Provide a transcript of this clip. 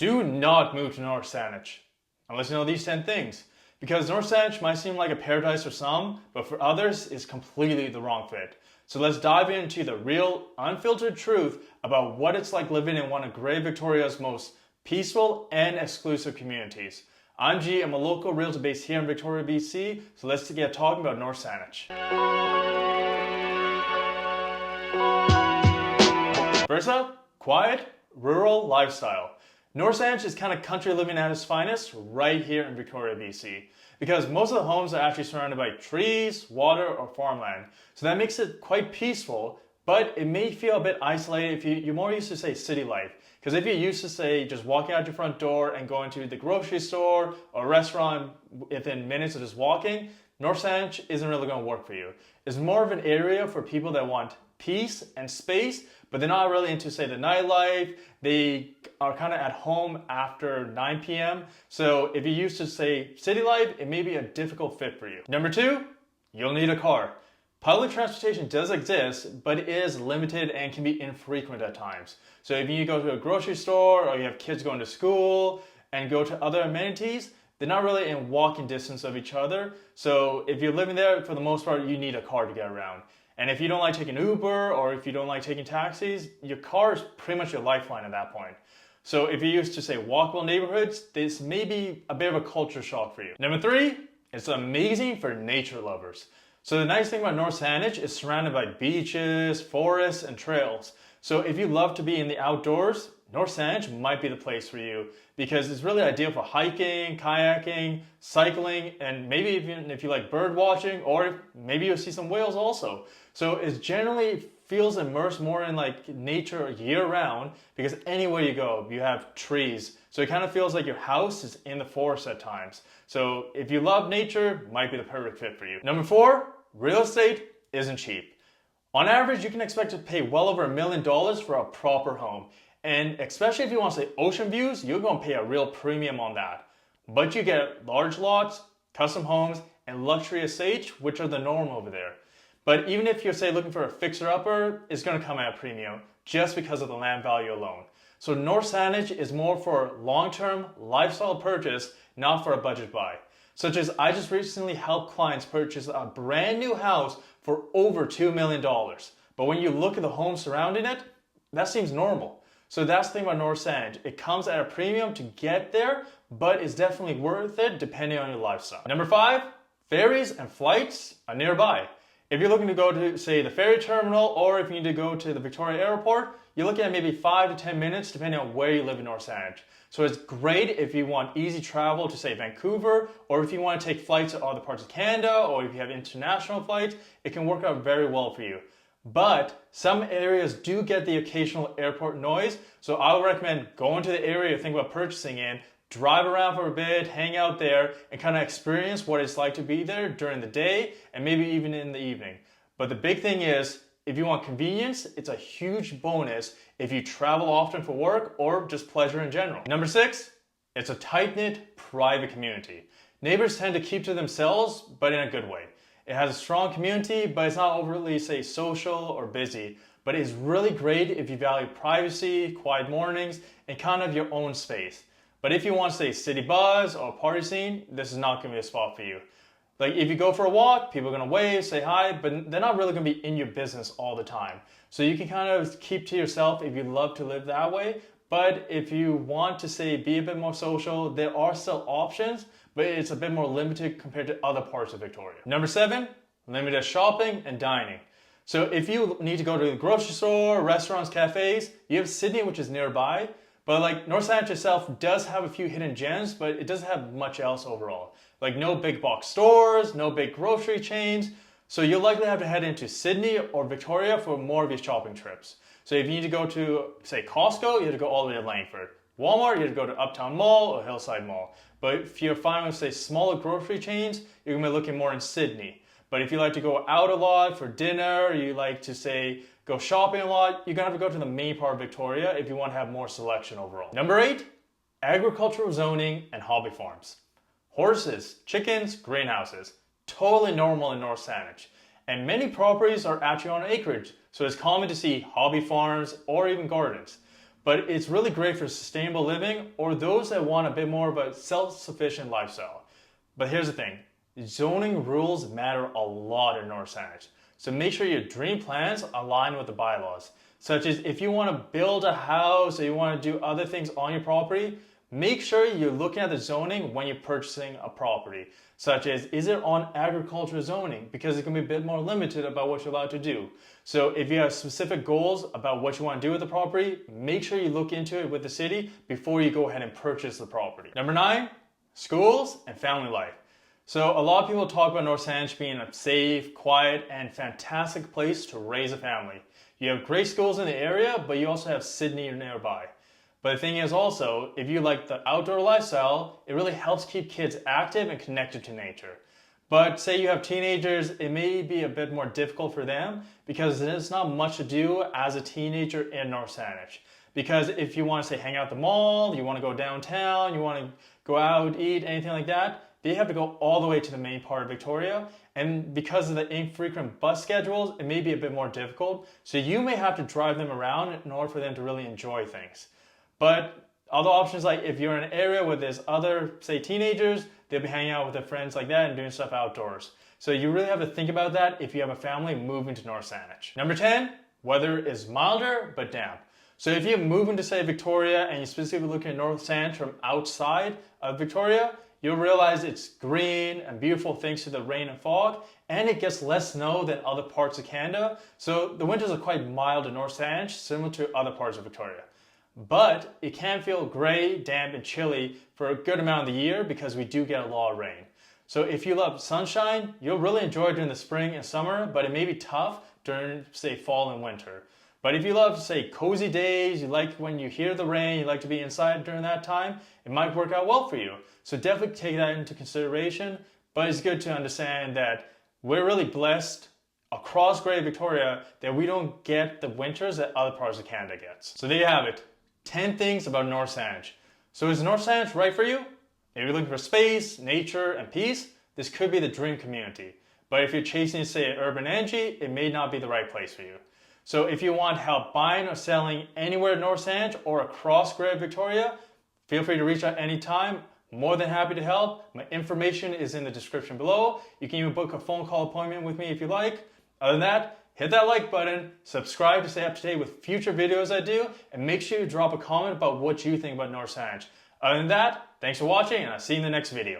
Do not move to North Saanich unless you know these 10 things. Because North Saanich might seem like a paradise for some, but for others, it's completely the wrong fit. So let's dive into the real, unfiltered truth about what it's like living in one of Greater Victoria's most peaceful and exclusive communities. I'm G, I'm a local realtor based here in Victoria, BC, so let's get talking about North Saanich. First up, quiet, rural lifestyle. North Saanich is kind of country living at its finest right here in Victoria, BC, because most of the homes are actually surrounded by trees, water, or farmland. So that makes it quite peaceful, but it may feel a bit isolated if you're more used to, say, city life. Because if you're used to, say, just walking out your front door and going to the grocery store or restaurant within minutes of just walking, North Saanich isn't really going to work for you. It's more of an area for people that want peace and space, but they're not really into, say, the nightlife. They are kind of at home after 9 p.m. So if you're used to, say, city life, it may be a difficult fit for you. Number two, you'll need a car. Public transportation does exist, but it is limited and can be infrequent at times. So if you go to a grocery store or you have kids going to school and go to other amenities, they're not really in walking distance of each other. So if you're living there, for the most part, you need a car to get around. And if you don't like taking Uber or if you don't like taking taxis, your car is pretty much your lifeline at that point. So if you're used to, say, walkable neighborhoods, this may be a bit of a culture shock for you. Number three, it's amazing for nature lovers. So the nice thing about North Saanich is surrounded by beaches, forests, and trails. So if you love to be in the outdoors, North Saanich might be the place for you because it's really ideal for hiking, kayaking, cycling, and maybe even if you like bird watching, or maybe you'll see some whales also. So it generally feels immersed more in like nature year round because anywhere you go, you have trees. So it kind of feels like your house is in the forest at times. So if you love nature, might be the perfect fit for you. Number four, real estate isn't cheap. On average, you can expect to pay well over $1 million for a proper home. And especially if you want to say ocean views, you're going to pay a real premium on that. But you get large lots, custom homes, and luxury estates, which are the norm over there. But even if you're, say, looking for a fixer-upper, it's going to come at a premium just because of the land value alone. So North Saanich is more for long-term lifestyle purchase, not for a budget buy. Such as I just recently helped clients purchase a brand new house for over $2 million. But when you look at the home surrounding it, that seems normal. So that's the thing about North Saanich. It comes at a premium to get there, but it's definitely worth it depending on your lifestyle. Number five, ferries and flights are nearby. If you're looking to go to, say, the ferry terminal, or if you need to go to the Victoria Airport, you're looking at maybe 5 to 10 minutes depending on where you live in North Saanich. So it's great if you want easy travel to, say, Vancouver, or if you want to take flights to other parts of Canada, or if you have international flights, it can work out very well for you. But some areas do get the occasional airport noise, so I would recommend going to the area you think about purchasing in, drive around for a bit, hang out there, and kind of experience what it's like to be there during the day and maybe even in the evening. But the big thing is, if you want convenience, it's a huge bonus if you travel often for work or just pleasure in general. Number six, it's a tight-knit, private community. Neighbors tend to keep to themselves, but in a good way. It has a strong community, but it's not overly, say, social or busy. But it's really great if you value privacy, quiet mornings, and kind of your own space. But if you want to say city buzz or party scene, this is not going to be a spot for you. Like if you go for a walk, people are going to wave, say hi, but they're not really going to be in your business all the time. So you can kind of keep to yourself if you love to live that way. But if you want to say be a bit more social, there are still options, but it's a bit more limited compared to other parts of Victoria. Number seven, limited shopping and dining. So if you need to go to the grocery store, restaurants, cafes, you have Sydney, which is nearby. But like North Saanich itself does have a few hidden gems, but it doesn't have much else overall. Like no big box stores, no big grocery chains. So you'll likely have to head into Sydney or Victoria for more of your shopping trips. So if you need to go to, say, Costco, you have to go all the way to Langford. Walmart, you have to go to Uptown Mall or Hillside Mall. But if you're fine with, say, smaller grocery chains, you're going to be looking more in Sydney. But if you like to go out a lot for dinner, you like to, say, go shopping a lot, you're going to have to go to the main part of Victoria if you want to have more selection overall. Number eight, agricultural zoning and hobby farms. Horses, chickens, greenhouses. Totally normal in North Saanich. And many properties are actually on acreage, so it's common to see hobby farms or even gardens. but it's really great for sustainable living or those that want a bit more of a self-sufficient lifestyle. But here's the thing, zoning rules matter a lot in North Saanich. So make sure your dream plans align with the bylaws, such as if you want to build a house or you want to do other things on your property, make sure you're looking at the zoning when you're purchasing a property, such as is it on agricultural zoning, because it can be a bit more limited about what you're allowed to do. So if you have specific goals about what you want to do with the property, make sure you look into it with the city before you go ahead and purchase the property. Number 9, schools and family life. So a lot of people talk about North Saanich being a safe, quiet, and fantastic place to raise a family. You have great schools in the area, but you also have Sydney nearby. But the thing is also, if you like the outdoor lifestyle, it really helps keep kids active and connected to nature. But say you have teenagers, it may be a bit more difficult for them because there's not much to do as a teenager in North Saanich. Because if you want to say hang out at the mall, you want to go downtown, you want to go out, eat, anything like that, they have to go all the way to the main part of Victoria. And because of the infrequent bus schedules, it may be a bit more difficult. So you may have to drive them around in order for them to really enjoy things. But other options, like if you're in an area where there's other, say, teenagers, they'll be hanging out with their friends like that and doing stuff outdoors. So you really have to think about that if you have a family moving to North Saanich. Number 10, weather is milder but damp. So if you're moving to, say, Victoria and you're specifically looking at North Saanich from outside of Victoria, you'll realize it's green and beautiful thanks to the rain and fog, and it gets less snow than other parts of Canada. So the winters are quite mild in North Saanich, similar to other parts of Victoria. But it can feel gray, damp, and chilly for a good amount of the year because we do get a lot of rain. So if you love sunshine, you'll really enjoy during the spring and summer, but it may be tough during, say, fall and winter. But if you love, say, cozy days, you like when you hear the rain, you like to be inside during that time, it might work out well for you. So definitely take that into consideration, but it's good to understand that we're really blessed across Greater Victoria that we don't get the winters that other parts of Canada gets. So there you have it, 10 things about North Saanich. So is North Saanich right for you? If you're looking for space, nature, and peace, this could be the dream community. But if you're chasing, say, urban energy, it may not be the right place for you. So if you want help buying or selling anywhere in North Saanich or across Greater Victoria, feel free to reach out anytime. More than happy to help. My information is in the description below. You can even book a phone call appointment with me if you like. Other than that, hit that like button, subscribe to stay up to date with future videos I do, and make sure you drop a comment about what you think about North Saanich. Other than that, thanks for watching, and I'll see you in the next video.